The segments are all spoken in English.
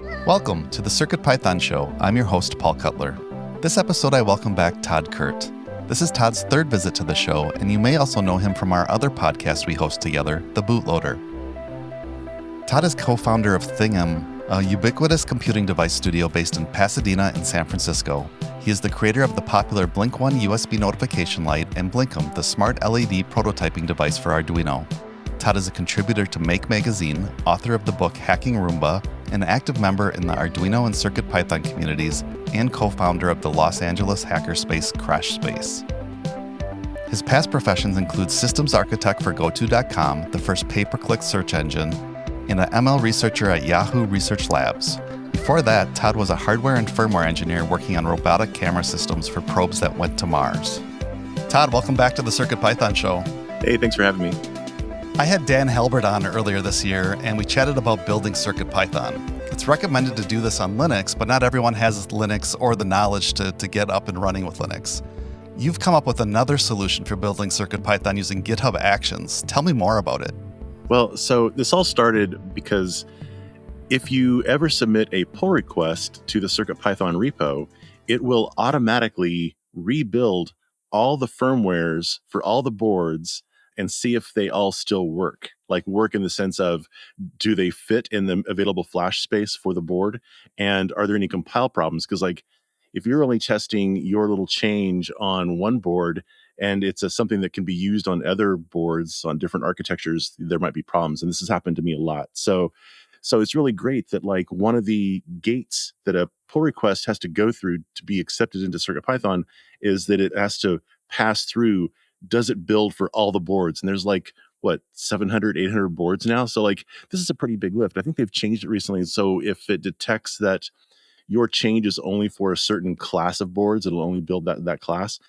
Welcome to the CircuitPython Show. I'm your host, Paul Cutler. This episode, I welcome back Tod Kurt. This is Todd's third visit to the show, and you may also know him from our other podcast we host together, The Bootloader. Tod is co-founder of Thingam, a ubiquitous computing device studio based in Pasadena and San Francisco. He is the creator of the popular Blink One USB notification light and Blinkum, the smart LED prototyping device for Arduino. Tod is a contributor to Make Magazine, author of the book Hacking Roomba, an active member in the Arduino and CircuitPython communities, and co-founder of the Los Angeles hackerspace CrashSpace. His past professions include systems architect for GoTo.com, the first pay-per-click search engine, and an ML researcher at Yahoo Research Labs. Before that, Tod was a hardware and firmware engineer working on robotic camera systems for probes that went to Mars. Tod, welcome back to the CircuitPython Show. Hey, thanks for having me. I had Dan Halbert on earlier this year, and we chatted about building CircuitPython. It's recommended to do this on Linux, but not everyone has Linux or the knowledge to get up and running with Linux. You've come up with another solution for building CircuitPython using GitHub Actions. Tell me more about it. Well, so this all started because if you ever submit a pull request to the CircuitPython repo, it will automatically rebuild all the firmwares for all the boards and see if they all still work. Like work in the sense of, do they fit in the available flash space for the board? And are there any compile problems? Because like, if you're only testing your little change on one board and it's something that can be used on other boards on different architectures, there might be problems. And this has happened to me a lot. So it's really great that like one of the gates that a pull request has to go through to be accepted into CircuitPython is that it has to pass through, does it build for all the boards? And there's like, 700, 800 boards now? So like, this is a pretty big lift. I think they've changed it recently. So if it detects that your change is only for a certain class of boards, it'll only build that class.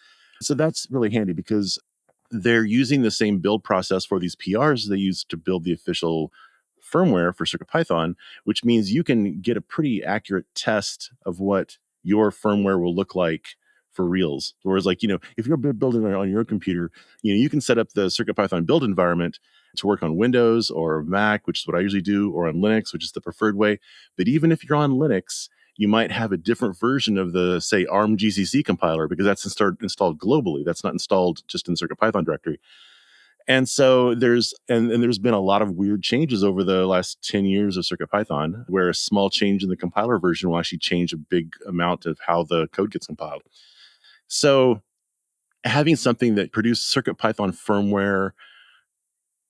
So that's really handy because they're using the same build process for these PRs they use to build the official firmware for CircuitPython, which means you can get a pretty accurate test of what your firmware will look like for reals. Whereas like, if you're building on your computer, you can set up the CircuitPython build environment to work on Windows or Mac, which is what I usually do, or on Linux, which is the preferred way. But even if you're on Linux, you might have a different version of the, say, ARM GCC compiler because that's installed globally. That's not installed just in the CircuitPython directory. And so there's been a lot of weird changes over the last 10 years of CircuitPython, where a small change in the compiler version will actually change a big amount of how the code gets compiled. So having something that produced CircuitPython firmware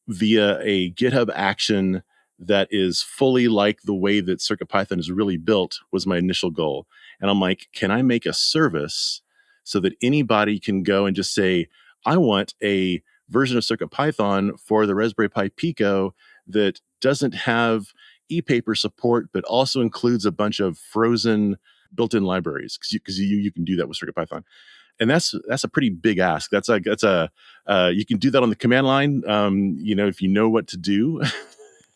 via a GitHub action that is fully like the way that CircuitPython is really built was my initial goal. And I'm like, can I make a service so that anybody can go and just say, I want a version of CircuitPython for the Raspberry Pi Pico that doesn't have ePaper support, but also includes a bunch of frozen built-in libraries, because you can do that with CircuitPython. And that's a pretty big ask. That's you can do that on the command line, if you know what to do,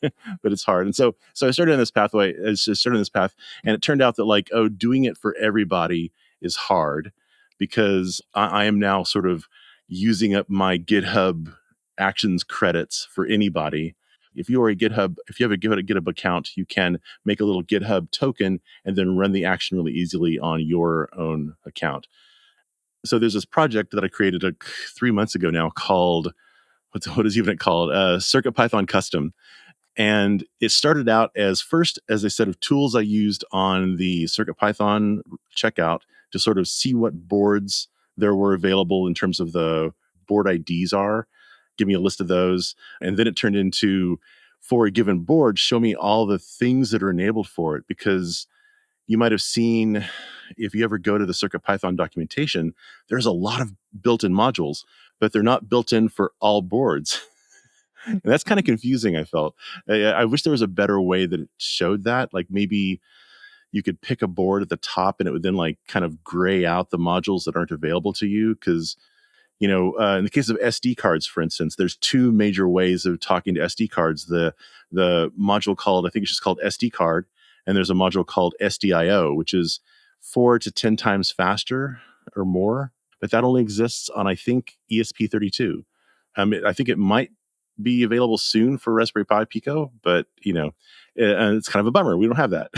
but it's hard. And so I started on this pathway. Started on this path, and it turned out that doing it for everybody is hard because I am now sort of using up my GitHub Actions credits for anybody. If you have a GitHub account, you can make a little GitHub token and then run the action really easily on your own account. So there's this project that I created 3 months ago now called, what is even it called? CircuitPython Custom. And it started out as a set of tools I used on the CircuitPython checkout to sort of see what boards there were available in terms of the board IDs give me a list of those. And then it turned into, for a given board, show me all the things that are enabled for it. Because you might have seen, if you ever go to the CircuitPython documentation, there's a lot of built-in modules, but they're not built in for all boards. And that's kind of confusing, I felt. I wish there was a better way that it showed that. Like maybe you could pick a board at the top and it would then kind of gray out the modules that aren't available to you. Because, in the case of SD cards, for instance, there's two major ways of talking to SD cards. The module called, I think it's just called SD card. And there's a module called SDIO, which is 4 to 10 times faster or more. But that only exists on, I think, ESP32. I think it might be available soon for Raspberry Pi Pico, but, it's kind of a bummer. We don't have that.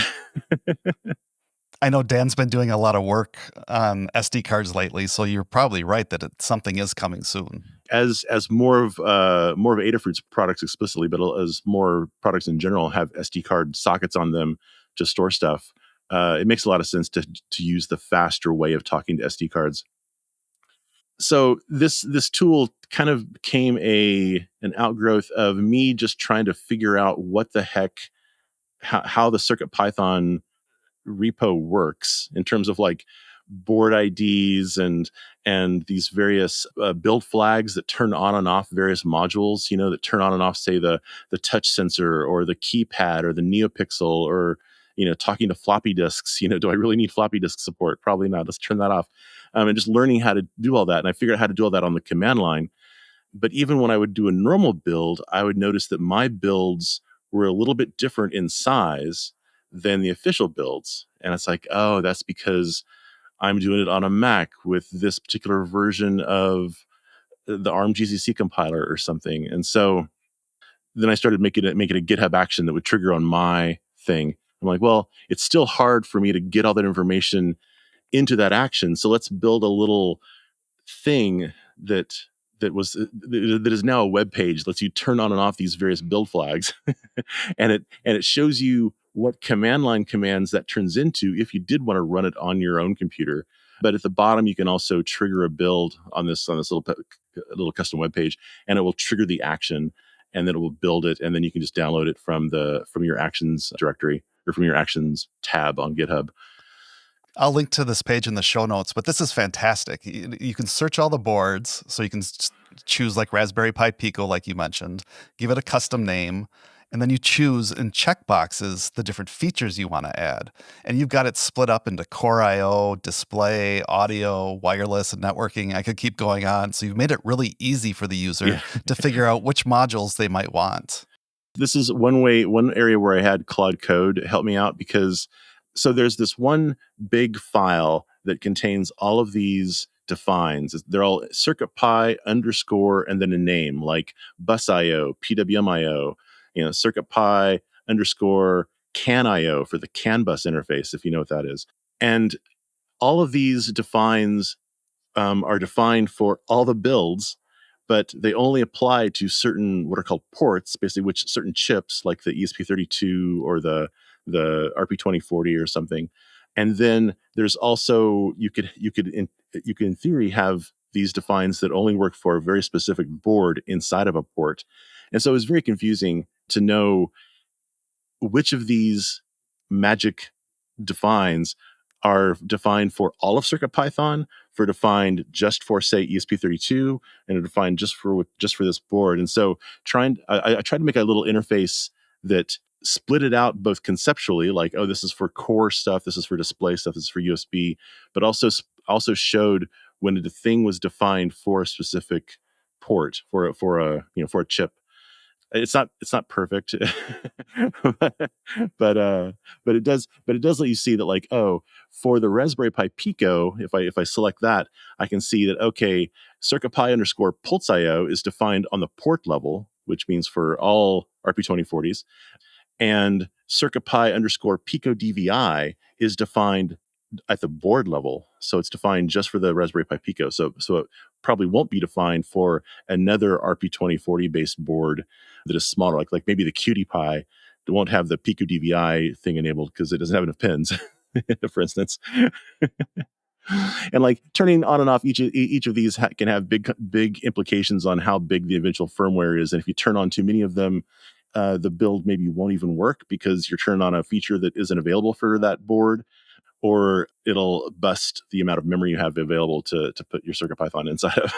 I know Dan's been doing a lot of work on SD cards lately, so you're probably right that something is coming soon. As more of Adafruit's products explicitly, but as more products in general have SD card sockets on them to store stuff, it makes a lot of sense to use the faster way of talking to SD cards. So this tool kind of became an outgrowth of me just trying to figure out what the heck, how the CircuitPython repo works in terms of like board IDs and these various build flags that turn on and off various modules, that turn on and off, say the touch sensor or the keypad or the NeoPixel or talking to floppy disks. Do I really need floppy disk support? Probably not. Let's turn that off. And just learning how to do all that, and I figured out how to do all that on the command line. But even when I would do a normal build, I would notice that my builds were a little bit different in size than the official builds. And it's like, oh, that's because I'm doing it on a Mac with this particular version of the ARM GCC compiler or something. And so then I started making it a GitHub action that would trigger on my thing. I'm like, well, it's still hard for me to get all that information into that action. So let's build a little thing that is now a web page, lets you turn on and off these various build flags, and it shows you what command line commands that turns into if you did want to run it on your own computer. But at the bottom, you can also trigger a build on this little custom web page, and it will trigger the action, and then it will build it, and then you can just download it from your actions directory or from your actions tab on GitHub. I'll link to this page in the show notes, but this is fantastic. You can search all the boards, so you can choose like Raspberry Pi Pico, like you mentioned, give it a custom name, and then you choose in checkboxes the different features you want to add. And you've got it split up into Core I/O, display, audio, wireless, and networking. I could keep going on. So you've made it really easy for the user to figure out which modules they might want. This is one area where I had Claude Code help me out, because so there's this one big file that contains all of these defines. They're all CircuitPy underscore and then a name like bus.io, PWM.io, CircuitPy underscore CAN.io for the CAN bus interface, if you know what that is. And all of these defines are defined for all the builds, but they only apply to certain what are called ports, basically which certain chips like the ESP32 or the RP2040 or something. And then there's also you could in theory have these defines that only work for a very specific board inside of a port. And so it was very confusing to know which of these magic defines are defined for all of CircuitPython, for defined just for say ESP32, and are defined just for this board. And so I tried to make a little interface that split it out both conceptually, like, oh, this is for core stuff, this is for display stuff, this is for USB, but also showed when the thing was defined for a specific port for a chip. It's not perfect, but it does let you see that, like, oh, for the Raspberry Pi Pico, if I select that, I can see that, okay, CircuitPy underscore Pulse.io is defined on the port level, which means for all RP2040s, and CircuitPy underscore Pico DVI is defined at the board level. So it's defined just for the Raspberry Pi Pico. So it probably won't be defined for another RP2040 based board that is smaller, like maybe the Qt Pi. It won't have the Pico DVI thing enabled because it doesn't have enough pins, for instance. And like turning on and off each of these can have big implications on how big the eventual firmware is. And if you turn on too many of them, the build maybe won't even work because you're turning on a feature that isn't available for that board, or it'll bust the amount of memory you have available to put your CircuitPython inside of.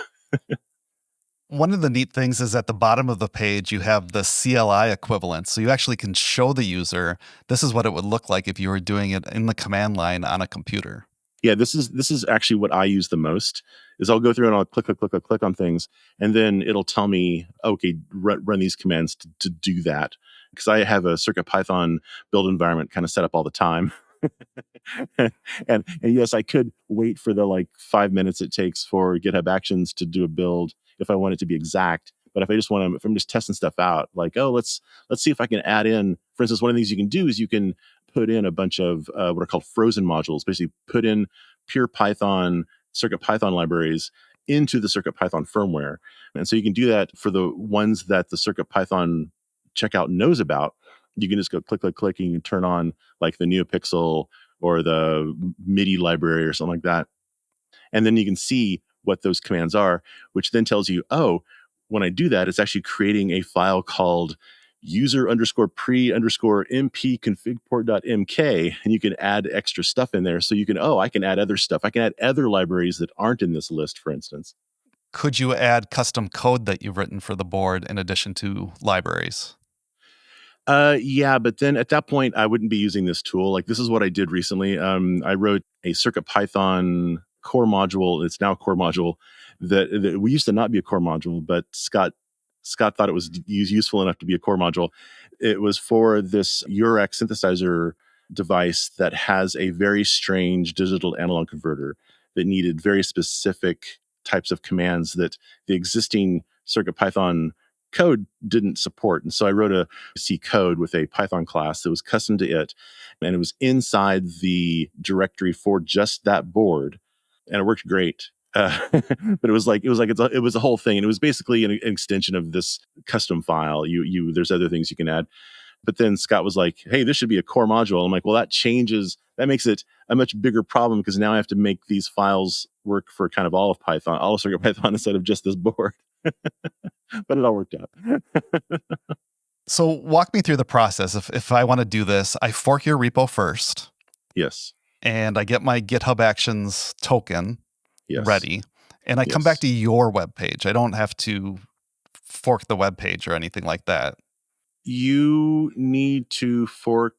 One of the neat things is at the bottom of the page, you have the CLI equivalent. So you actually can show the user, this is what it would look like if you were doing it in the command line on a computer. Yeah, this is actually what I use the most. Is I'll go through and I'll click on things, and then it'll tell me, okay, run these commands to do that, because I have a CircuitPython build environment kind of set up all the time. and yes, I could wait for the like 5 minutes it takes for GitHub Actions to do a build if I want it to be exact. But if I'm just testing stuff out, like, oh, let's see if I can add in. For instance, one of the things you can do is you can put in a bunch of what are called frozen modules, basically put in pure Python, CircuitPython libraries into the CircuitPython firmware. And so you can do that for the ones that the CircuitPython checkout knows about. You can just go click, click, click, and you can turn on like the NeoPixel or the MIDI library or something like that. And then you can see what those commands are, which then tells you, oh, when I do that, it's actually creating a file called user underscore pre underscore mp config port.mk. And you can add extra stuff in there. So you can, I can add other stuff. I can add other libraries that aren't in this list, for instance. Could you add custom code that you've written for the board in addition to libraries? Yeah, but then at that point, I wouldn't be using this tool. Like this is what I did recently. I wrote a CircuitPython core module. It's now a core module that we used to not be a core module, but Scott thought it was useful enough to be a core module. It was for this URX synthesizer device that has a very strange digital analog converter that needed very specific types of commands that the existing CircuitPython code didn't support. And so I wrote a C code with a Python class that was custom to it, and it was inside the directory for just that board, and it worked great. But it was a whole thing, and it was basically an extension of this custom file. There's other things you can add, but then Scott was like, "Hey, this should be a core module." I'm like, "Well, that makes it a much bigger problem because now I have to make these files work for kind of all of Python, all of CircuitPython instead of just this board." But it all worked out. So walk me through the process. If I want to do this, I fork your repo first. Yes. And I get my GitHub Actions token ready. And I come back to your web page. I don't have to fork the web page or anything like that. You need to fork.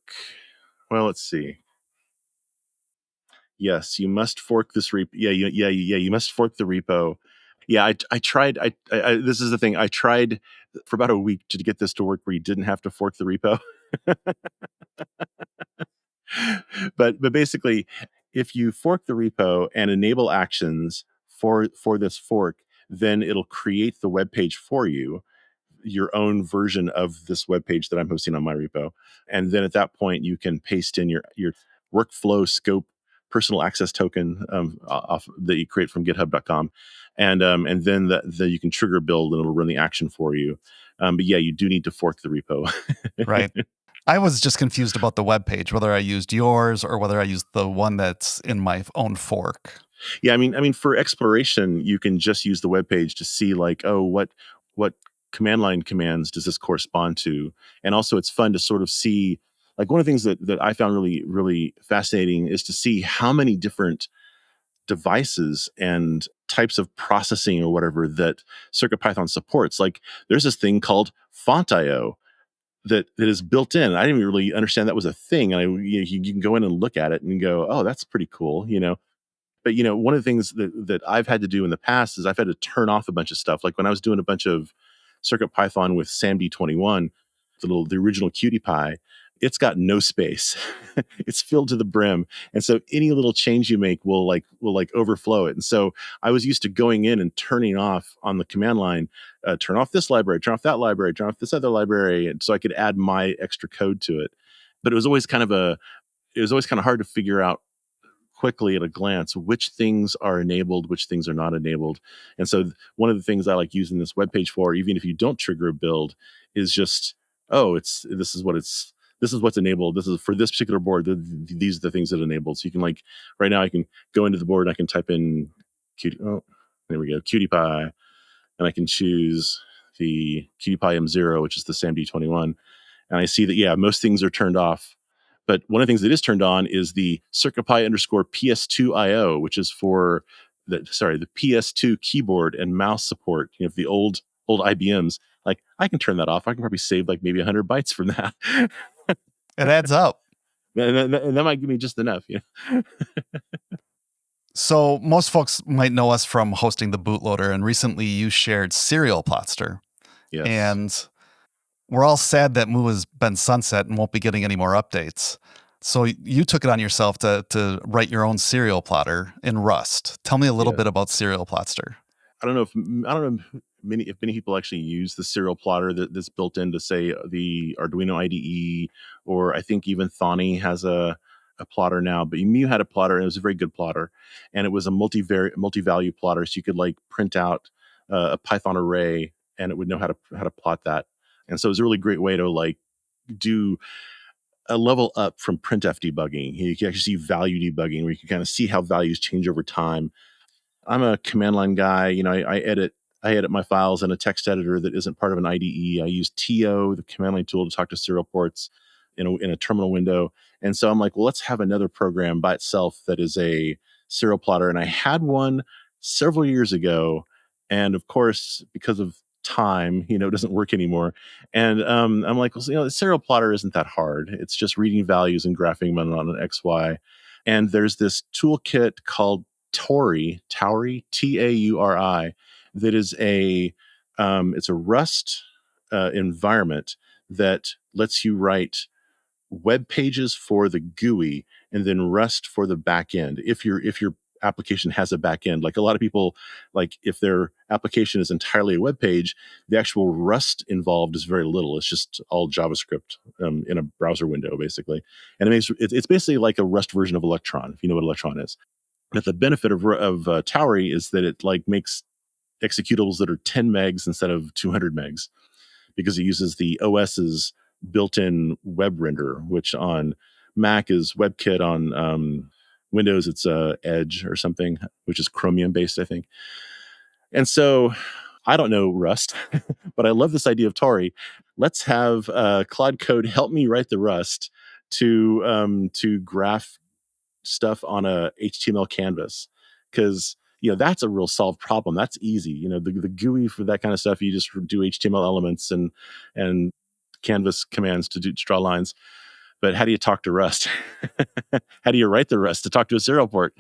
Well, let's see. Yes, you must fork this repo. Yeah. You must fork the repo. Yeah, I tried. This is the thing. I tried for about a week to get this to work where you didn't have to fork the repo. but basically, if you fork the repo and enable actions for this fork, then it'll create the web page for you, your own version of this web page that I'm hosting on my repo. And then at that point, you can paste in your workflow scope personal access token off that you create from github.com. And then you can trigger build and it'll run the action for you. But yeah, you do need to fork the repo. Right. I was just confused about the web page, whether I used yours or whether I used the one that's in my own fork. Yeah, I mean, for exploration, you can just use the web page to see like, oh, what command line commands does this correspond to? And also it's fun to sort of see, like one of the things that I found really, really fascinating is to see how many different devices and types of processing or whatever that CircuitPython supports. Like there's this thing called Font.io that is built in. I didn't even really understand that was a thing. And you can go in and look at it and go, oh, that's pretty cool, But one of the things that I've had to do in the past is I've had to turn off a bunch of stuff. Like when I was doing a bunch of CircuitPython with SAMD21, the original QtPy, it's got no space. It's filled to the brim, and so any little change you make will overflow it. And so I was used to going in and turning off on the command line, turn off this library, turn off that library, turn off this other library, and so I could add my extra code to it. But it was always kind of hard to figure out quickly at a glance which things are enabled, which things are not enabled. And so one of the things I like using this web page for, even if you don't trigger a build, is just, this is what's enabled. This is for this particular board. These are the things that enabled. So you can right now I can go into the board and I can type in there we go, QtPy, and I can choose the QtPy M0, which is the SAMD21. And I see that, most things are turned off. But one of the things that is turned on is the CircuitPy underscore PS2IO, which is for the PS2 keyboard and mouse support. The old IBMs. Like I can turn that off. I can probably save like maybe 100 bytes from that. It adds up. And that might give me just enough. So most folks might know us from hosting the bootloader, and recently you shared SerialPlotster. Yes. And we're all sad that Moo has been sunset and won't be getting any more updates. So you took it on yourself to write your own serial plotter in Rust. Tell me a little bit about SerialPlotster. I don't know, many people actually use the serial plotter that's built into, say, the Arduino IDE, or I think even Thonny has a plotter now. But Mu had a plotter, and it was a very good plotter, and it was a multi-value plotter, so you could like print out a Python array, and it would know how to plot that. And so it was a really great way to like do a level up from printf debugging. You can actually see value debugging, where you can kind of see how values change over time. I'm a command line guy. I edit my files in a text editor that isn't part of an IDE. I use TO, the command line tool, to talk to serial ports in a terminal window. And so I'm like, well, let's have another program by itself that is a serial plotter. And I had one several years ago, and of course, because of time, it doesn't work anymore. And I'm like, well, the serial plotter isn't that hard. It's just reading values and graphing them on an XY. And there's this toolkit called Tauri, Tauri, that is it's a Rust environment that lets you write web pages for the GUI and then Rust for the back end. If your application has a back end, like a lot of people, like if their application is entirely a web page, the actual Rust involved is very little. It's just all JavaScript in a browser window, basically. And it's basically like a Rust version of Electron, if you know what Electron is. But the benefit of Tauri is that it like makes executables that are 10 megs instead of 200 megs, because it uses the OS's built-in web render, which on Mac is WebKit, on Windows it's Edge or something, which is Chromium based, I think. And so I don't know Rust, but I love this idea of Tauri. Let's have Claude Code help me write the Rust to graph stuff on a HTML canvas, because that's a real solved problem. That's easy. The GUI for that kind of stuff, you just do HTML elements and canvas commands to draw lines. But how do you talk to Rust? How do you write the Rust to talk to a serial port?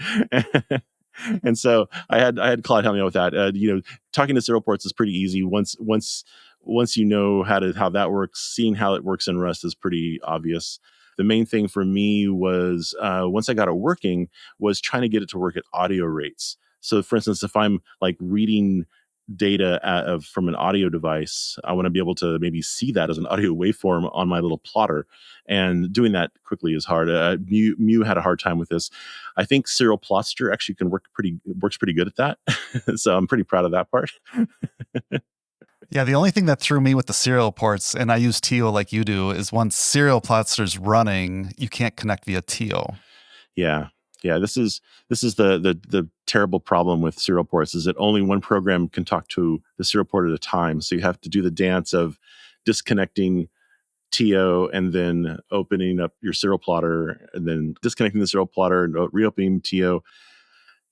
And so I had Claude help me out with that. Talking to serial ports is pretty easy. Once you know how that works, seeing how it works in Rust is pretty obvious. The main thing for me was, once I got it working, was trying to get it to work at audio rates. So, for instance, if I'm like reading data from an audio device, I want to be able to maybe see that as an audio waveform on my little plotter. And doing that quickly is hard. Mu had a hard time with this. I think SerialPlotster actually works pretty good at that. So I'm pretty proud of that part. Yeah, the only thing that threw me with the serial ports, and I use TO like you do, is once SerialPlotster's running, you can't connect via TO. Yeah. This is the terrible problem with serial ports, is that only one program can talk to the serial port at a time. So you have to do the dance of disconnecting TO and then opening up your serial plotter, and then disconnecting the serial plotter and reopening TO.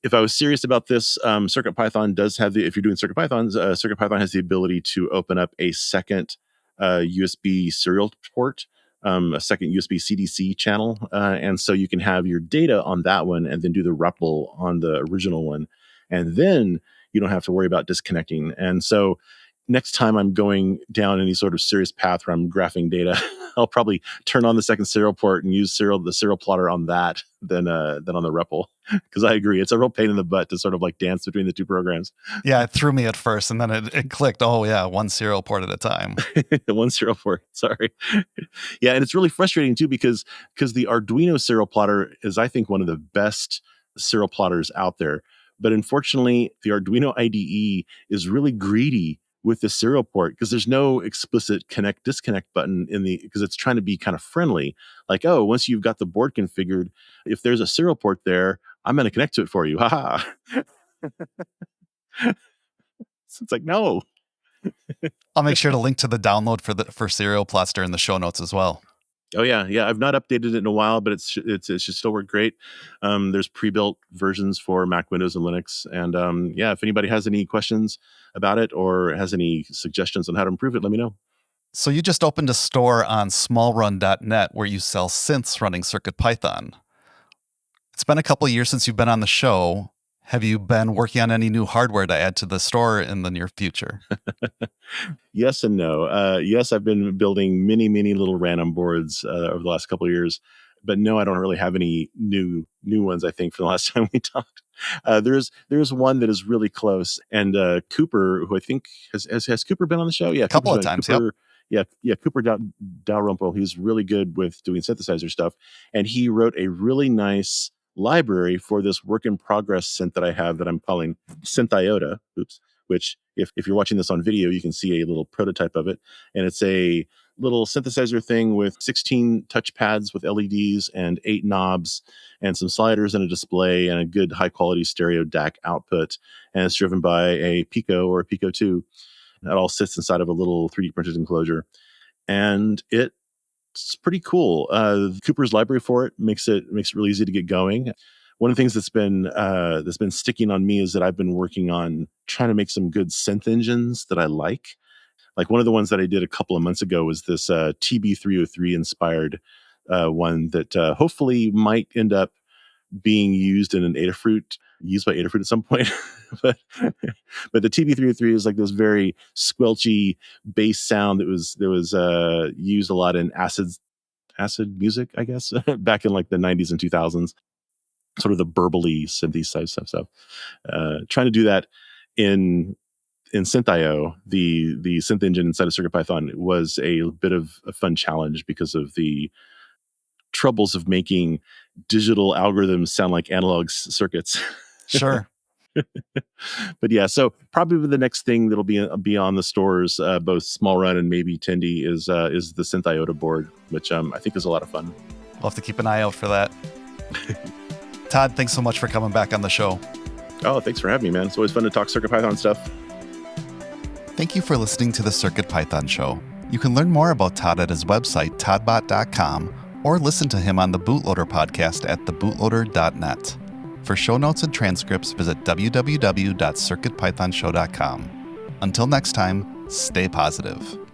If I was serious about this, CircuitPython does have if you're doing CircuitPython has the ability to open up a second USB serial port, a second USB CDC channel. And so you can have your data on that one and then do the REPL on the original one. And then you don't have to worry about disconnecting. And so next time I'm going down any sort of serious path where I'm graphing data, I'll probably turn on the second serial port and use the serial plotter on that than on the REPL. Because I agree, it's a real pain in the butt to sort of like dance between the two programs. Yeah, it threw me at first, and then it clicked. Oh yeah, one serial port at a time. One serial port, sorry. Yeah, and it's really frustrating too, because the Arduino serial plotter is, I think, one of the best serial plotters out there. But unfortunately, the Arduino IDE is really greedy with the serial port, because there's no explicit connect disconnect button because it's trying to be kind of friendly. Like, oh, once you've got the board configured, if there's a serial port there, I'm going to connect to it for you. Haha. So it's like, no. I'll make sure to link to the download for SerialPlotster in the show notes as well. Oh yeah. I've not updated it in a while, but it should still work great. There's pre-built versions for Mac, Windows, and Linux. And if anybody has any questions about it or has any suggestions on how to improve it, let me know. So you just opened a store on smallrun.net where you sell synths running CircuitPython. It's been a couple of years since you've been on the show. Have you been working on any new hardware to add to the store in the near future? Yes and no. Yes, I've been building many little random boards over the last couple of years, but no, I don't really have any new ones. I think from the last time we talked, there's one that is really close, and Cooper, who I think has Cooper been on the show? Yeah, A couple Cooper's of been- times, Cooper, yeah, Cooper Dalrymple. He's really good with doing synthesizer stuff, and he wrote a really nice library for this work in progress synth that I have that I'm calling Synth Iota. Oops. Which, if you're watching this on video, you can see a little prototype of it. And it's a little synthesizer thing with 16 touch pads with LEDs and 8 knobs and some sliders and a display and a good high quality stereo DAC output. And it's driven by a Pico or a Pico 2. That all sits inside of a little 3D printed enclosure. And it's pretty cool. Cooper's library for it makes it really easy to get going. One of the things that's been sticking on me is that I've been working on trying to make some good synth engines that I like. Like one of the ones that I did a couple of months ago was this TB303 inspired one that hopefully might end up being used in an used by Adafruit at some point. but the TB303 is like this very squelchy bass sound that was used a lot in acid music, I guess, back in like the 90s and 2000s. Sort of the burbly synthesizer stuff. Trying to do that in SynthIO, the synth engine inside of CircuitPython, was a bit of a fun challenge because of the troubles of making digital algorithms sound like analog circuits. Sure. But yeah, so probably the next thing that'll be on the stores, both small run and maybe Tindy, is the Synth Iota board, which I think is a lot of fun. We'll have to keep an eye out for that. Tod, thanks so much for coming back on the show. Oh, thanks for having me, man. It's always fun to talk CircuitPython stuff. Thank you for listening to the CircuitPython Show. You can learn more about Tod at his website, todbot.com, or listen to him on the Bootloader podcast at thebootloader.net. For show notes and transcripts, visit www.circuitpythonshow.com. Until next time, stay positive.